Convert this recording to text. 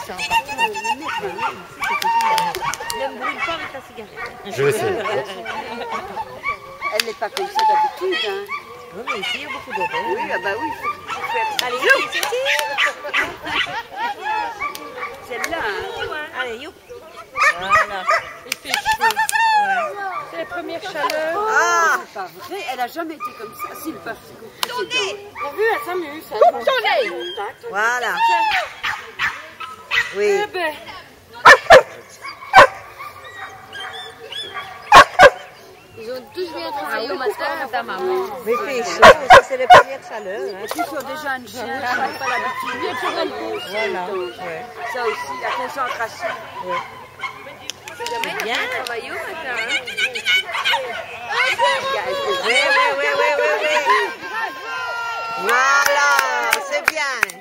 ça en partie. Ne me brûle pas avec ta cigarette. Je sais. Elle n'est pas comme ça d'habitude. Hein. Oui, mais ici, il y a beaucoup d'odeurs. Oui, ah bah oui, il faut faire. Allez, ici, Celle-là, hein. allez, youp. Voilà. Il fait chaud. Ouais. C'est la première chaleur. Ah, c'est pas vrai, elle a jamais été comme ça. Si, le précédent. T'as vu, elle s'amuse. Elle Voilà. Oui. Eh ben, ils ont tous bien travaillé au matin. Ta maman. Mais il fait chaud, ça c'est les premières chaleurs. Et puis, ils ont déjà un chien, ils n'ont pas l'habitude. Voilà. Donc, Ouais. ça aussi, la concentration. Jamais bien travaillé au matin. Oui. Voilà, c'est bien.